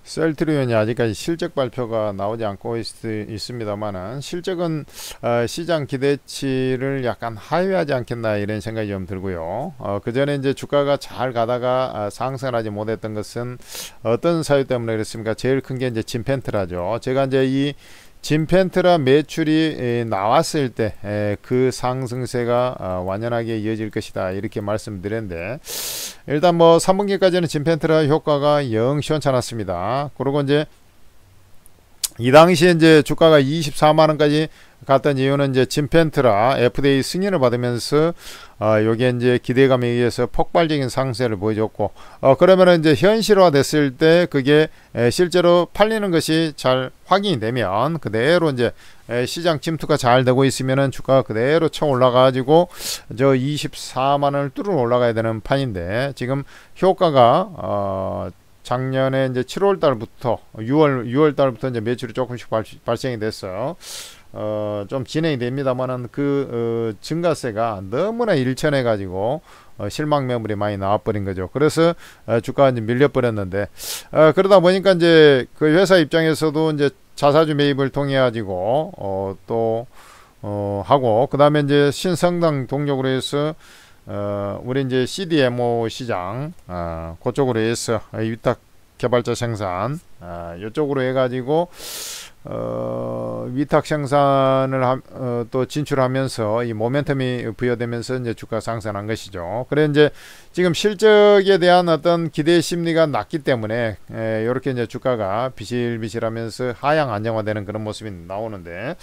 셀트리온이 아직까지 실적 발표가 나오지 않고 있습니다만은 실적은 시장 기대치를 약간 하회하지 않겠나 이런 생각이 좀 들고요. 그 전에 이제 주가가 잘 가다가 상승하지 못했던 것은 어떤 사유 때문에 그렇습니까? 제일 큰 게 이제 진펜트라죠. 제가 이제 이 진펜트라 매출이 나왔을 때 그 상승세가 완연하게 이어질 것이다 이렇게 말씀드렸는데, 일단 뭐 3분기까지는 진펜트라 효과가 영 시원찮았습니다. 그리고 이제 이 당시에 이제 주가가 24만원까지 갔던 이유는 이제 진펜트라 FDA 승인을 받으면서 요게 이제 기대감에 의해서 폭발적인 상승세를 보여줬고, 그러면은 이제 현실화 됐을 때 그게 실제로 팔리는 것이 잘 확인이 되면 그대로 이제 시장 침투가 잘 되고 있으면은 주가가 그대로 쳐 올라가지고 저 24만원을 뚫어 올라가야 되는 판인데, 지금 효과가 작년에 이제 7월 달부터 6월 달부터 이제 매출이 조금씩 발생이 됐어요. 좀 진행이 됩니다만은 그 증가세가 너무나 일천해 가지고 실망 매물이 많이 나와버린 거죠. 그래서 주가가 이제 밀려버렸는데, 그러다 보니까 이제 그 회사 입장에서도 이제 자사주 매입을 통해 가지고 또 하고, 그 다음에 이제 신성장 동력으로 해서 우리 이제 CDMO 시장 그쪽으로 해서 위탁 개발자 생산 이쪽으로 해가지고 위탁 생산을 또 진출하면서 이 모멘텀이 부여되면서 이제 주가 상승한 것이죠. 그래 이제 지금 실적에 대한 어떤 기대 심리가 낮기 때문에 이렇게 이제 주가가 비실비실하면서 하향 안정화되는 그런 모습이 나오는데,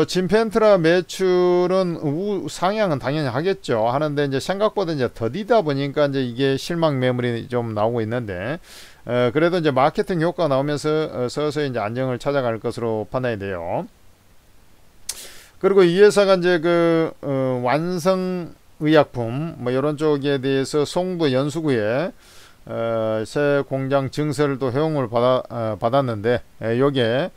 진펜트라 매출은 상향은 당연히 하겠죠. 하는데 이제 생각보다 이제 더디다 보니까 이제 이게 실망 매물이 좀 나오고 있는데, 그래도 이제 마케팅 효과가 나오면서 서서히 이제 안정을 찾아갈 것으로 판단이 돼요. 그리고 이 회사가 이제 그 완성 의약품 뭐 이런 쪽에 대해서 송도 연수구에 새 공장 증설을 또 허용을 받았는데, 요게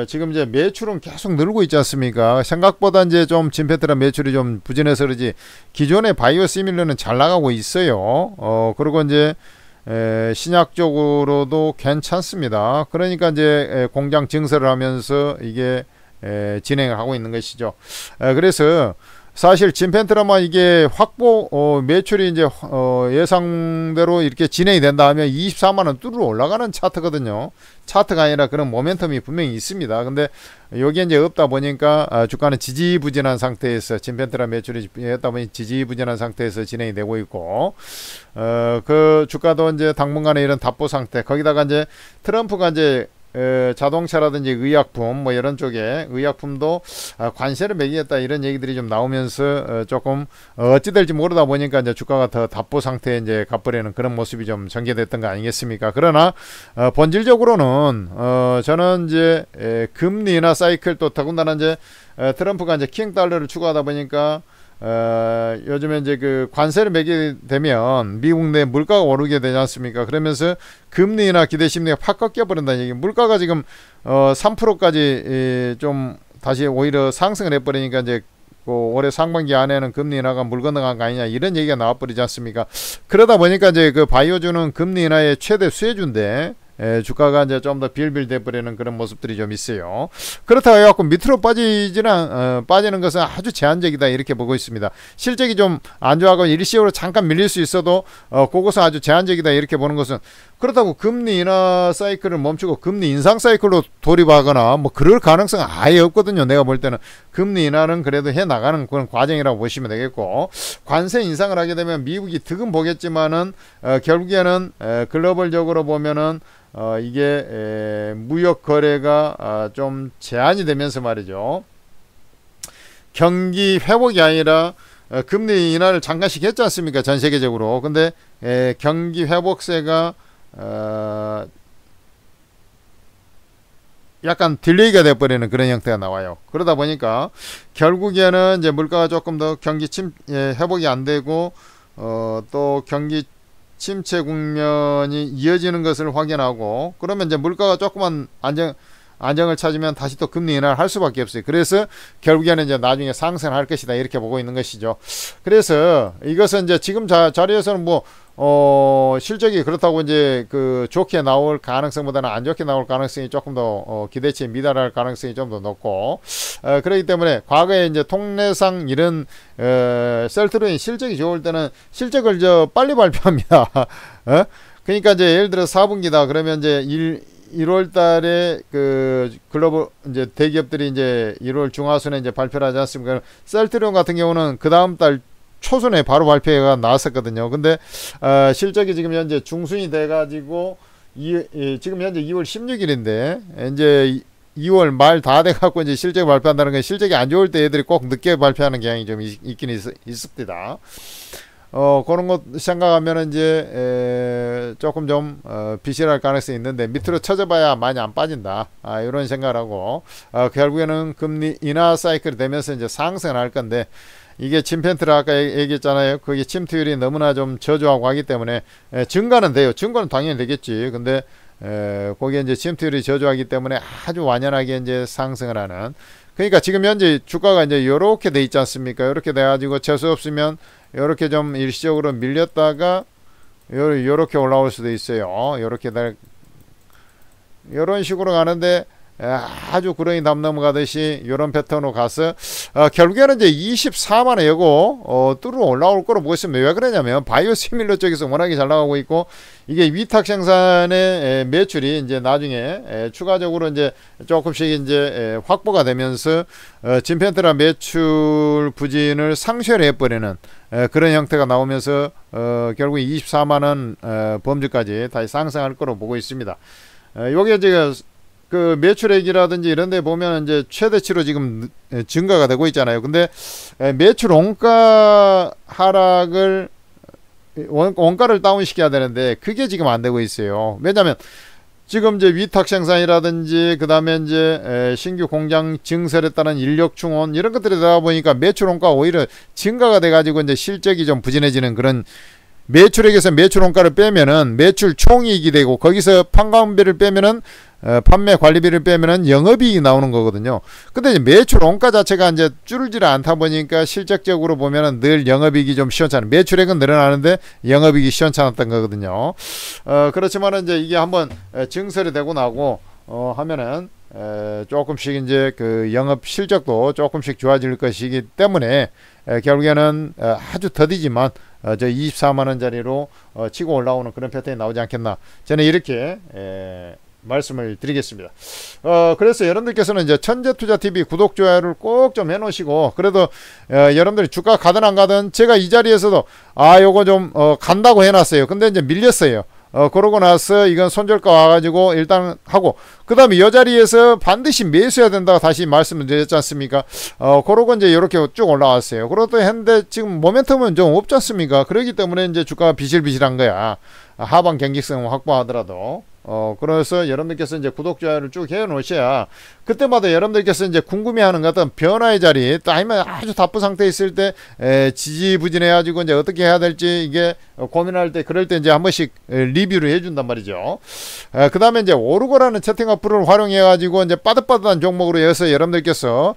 지금 이제 매출은 계속 늘고 있지 않습니까? 생각보다 이제 좀 진페트라 매출이 좀 부진해서 그러지 기존의 바이오 시밀러는 잘 나가고 있어요. 그리고 이제 신약 쪽으로도 괜찮습니다. 그러니까 이제 공장 증설을 하면서 이게 진행을 하고 있는 것이죠. 그래서 사실 진펜트라만 이게 확보 매출이 이제 예상대로 이렇게 진행이 된다 하면 24만원 뚫어 올라가는 차트거든요. 차트가 아니라 그런 모멘텀이 분명히 있습니다. 근데 여기에 이제 없다 보니까 주가는 지지부진한 상태에서, 진펜트라 매출이 없다 보니 지지부진한 상태에서 진행이 되고 있고, 그 주가도 이제 당분간에 이런 답보 상태, 거기다가 이제 트럼프가 이제 자동차라든지 의약품 뭐 이런 쪽에 의약품도 관세를 매기겠다 이런 얘기들이 좀 나오면서 조금 어찌 될지 모르다 보니까 이제 주가가 더 답보 상태에 이제 가버리는 그런 모습이 좀 전개됐던 거 아니겠습니까? 그러나 본질적으로는 저는 이제 금리 인하 사이클, 또 더군다나 이제 트럼프가 이제 킹 달러를 추구하다 보니까 요즘에 이제 그 관세를 매게 되면 미국 내 물가가 오르게 되지 않습니까? 그러면서 금리나 기대 심리가 팍 꺾여 버린다는 얘기. 물가가 지금 3%까지 좀 다시 오히려 상승을 해버리니까 이제 그 올해 상반기 안에는 금리 인하가 물 건너간 거 아니냐 이런 얘기가 나와버리지 않습니까? 그러다 보니까 이제 그 바이오주는 금리 인하의 최대 수혜주인데 주가가 이제 좀 더 빌빌대 버리는 그런 모습들이 좀 있어요. 그렇다고 해갖고 밑으로 빠지는 것은 아주 제한적이다 이렇게 보고 있습니다. 실적이 좀 안 좋아하고 일시적으로 잠깐 밀릴 수 있어도 그것은 아주 제한적이다 이렇게 보는 것은, 그렇다고 금리 인하 사이클을 멈추고 금리 인상 사이클로 돌입하거나 뭐 그럴 가능성은 아예 없거든요. 내가 볼 때는 금리 인하는 그래도 해 나가는 그런 과정이라고 보시면 되겠고, 관세 인상을 하게 되면 미국이 득은 보겠지만은 결국에는 글로벌적으로 보면은 이게 무역 거래가 좀 제한이 되면서 말이죠. 경기 회복이 아니라 금리 인하를 잠깐씩 했지 않습니까? 전 세계적으로. 근데 경기 회복세가 약간 딜레이가 돼버리는 그런 형태가 나와요. 그러다 보니까 결국에는 이제 물가가 조금 더 경기 회복이 안 되고 또 경기 침체 국면이 이어지는 것을 확인하고, 그러면 이제 물가가 조금만 안정을 찾으면 다시 또 금리 인하를 할 수밖에 없어요. 그래서 결국에는 이제 나중에 상승할 것이다 이렇게 보고 있는 것이죠. 그래서 이것은 이제 지금 자리에서는 뭐 실적이 그렇다고 이제 그 좋게 나올 가능성보다는 안 좋게 나올 가능성이 조금 더 기대치에 미달할 가능성이 좀 더 높고, 그렇기 때문에 과거에 이제 통례상 이런 셀트로인 실적이 좋을 때는 실적을 빨리 발표합니다. 그러니까 이제 예를 들어 4분기다 그러면 이제 1월 달에 그 글로벌 이제 대기업들이 이제 1월 중하순에 이제 발표를 하지 않습니까? 셀트리온 같은 경우는 그 다음 달 초순에 바로 발표가 나왔었거든요. 근데 실적이 지금 현재 중순이 돼 가지고 지금 현재 2월 16일인데 이제 2월 말 다 돼 갖고 이제 실적 발표한다는 건 실적이 안 좋을 때 애들이 꼭 늦게 발표하는 경향이 좀 있긴 있습니다. 그런 것 생각하면 이제 조금 좀 비실할 가능성이 있는데 밑으로 쳐져봐야 많이 안 빠진다. 이런 생각을 하고 결국에는 금리 인하 사이클이 되면서 이제 상승을 할 건데, 이게 침팬트를 아까 얘기했잖아요. 그게 침투율이 너무나 좀 저조하고 하기 때문에 증가는 돼요. 증가는 당연히 되겠지. 근데 거기에 이제 침투율이 저조하기 때문에 아주 완연하게 이제 상승을 하는. 그러니까 지금 현재 주가가 이제 이렇게 돼 있지 않습니까? 이렇게 돼 가지고 재수 없으면 이렇게 좀 일시적으로 밀렸다가 요렇게 올라올 수도 있어요. 요렇게 이런 식으로 가는데 아주 구렁이 담 넘어가듯이 이런 패턴으로 가서 결국에는 이제 24만원 이거 뚫어 올라올 거로 보고 있습니다. 왜 그러냐면 바이오시밀러 쪽에서 워낙에 잘 나가고 있고, 이게 위탁 생산의 매출이 이제 나중에 추가적으로 이제 조금씩 이제 확보가 되면서 진펜트라 매출 부진을 상쇄를 해버리는 그런 형태가 나오면서 결국 24만원 범주까지 다시 상승할 거로 보고 있습니다. 여기에 제가 그 매출액이라든지 이런 데 보면 이제 최대치로 지금 증가가 되고 있잖아요. 근데 매출 원가 하락을 원가를 다운시켜야 되는데 그게 지금 안 되고 있어요. 왜냐면 지금 이제 위탁 생산이라든지 그 다음에 이제 신규 공장 증설에 따른 인력 충원 이런 것들이 되다 보니까 매출 원가가 오히려 증가가 돼 가지고 이제 실적이 좀 부진해지는 그런, 매출액에서 매출 원가를 빼면은 매출 총이익이 되고 거기서 판관비를 빼면은 판매 관리비를 빼면은 영업이익이 나오는 거거든요. 근데 이제 매출 원가 자체가 이제 줄질 않다 보니까 실적적으로 보면은 늘 영업이익이 좀 시원찮은, 매출액은 늘어나는데 영업이익이 시원찮았던 거거든요. 그렇지만은 이제 이게 한번 증설이 되고 나고 하면은 조금씩 이제 그 영업 실적도 조금씩 좋아질 것이기 때문에 결국에는 아주 더디지만 저 24만원짜리로 치고 올라오는 그런 패턴이 나오지 않겠나, 저는 이렇게 말씀을 드리겠습니다. 그래서 여러분들께서는 이제 천재투자TV 구독, 좋아요를 꼭 좀 해놓으시고, 그래도 여러분들이 주가 가든 안 가든 제가 이 자리에서도 요거 좀 간다고 해놨어요. 근데 이제 밀렸어요. 그러고 나서 이건 손절가 와가지고 일단 하고, 그 다음에 이 자리에서 반드시 매수해야 된다고 다시 말씀을 드렸지 않습니까? 그러고 이제 이렇게 쭉 올라왔어요. 그렇다 했는데 지금 모멘텀은 좀 없지 않습니까? 그렇기 때문에 이제 주가가 비실비실한 거야. 하방 경직성 확보하더라도. 그래서 여러분들께서 이제 구독, 좋아요를 쭉 해 놓으셔야 그때마다 여러분들께서 이제 궁금해하는 어떤 변화의 자리, 또 아니면 아주 답부 상태에 있을 때 지지부진해 가지고 이제 어떻게 해야 될지 이게 고민할 때, 그럴 때 이제 한 번씩 리뷰를 해준단 말이죠. 그 다음에 이제 오르고라는 채팅 어플을 활용해 가지고 이제 빠듯빠듯한 종목으로 해서 여러분들께서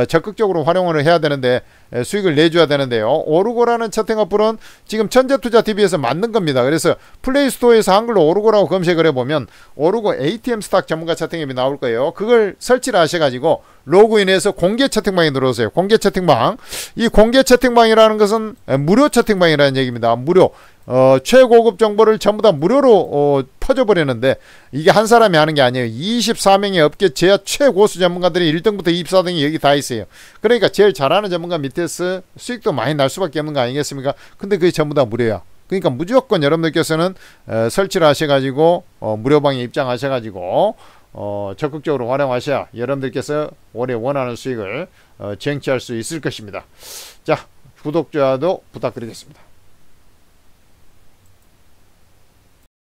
적극적으로 활용을 해야 되는데, 수익을 내줘야 되는데요. 오르고라는 채팅 어플은 지금 천재투자TV에서 만든 겁니다. 그래서 플레이스토어에서 한글로 오르고라고 검색을 해보면 오르고 ATM 스탁 전문가 채팅앱이 나올 거예요. 그걸 설치를 하셔가지고 로그인해서 공개 채팅방에 들어오세요. 공개 채팅방. 이 공개 채팅방이라는 것은 무료 채팅방이라는 얘기입니다. 무료. 최고급 정보를 전부 다 무료로 퍼져버리는데, 이게 한 사람이 하는 게 아니에요. 24명의 업계 제야 최고수 전문가들이 1등부터 24등이 여기 다 있어요. 그러니까 제일 잘하는 전문가 밑에서 수익도 많이 날 수밖에 없는 거 아니겠습니까? 근데 그게 전부 다 무료야. 그러니까 무조건 여러분들께서는 설치를 하셔가지고 무료방에 입장하셔가지고 적극적으로 활용하셔야 여러분들께서 올해 원하는 수익을 쟁취할 수 있을 것입니다. 자, 구독, 좋아요도 부탁드리겠습니다.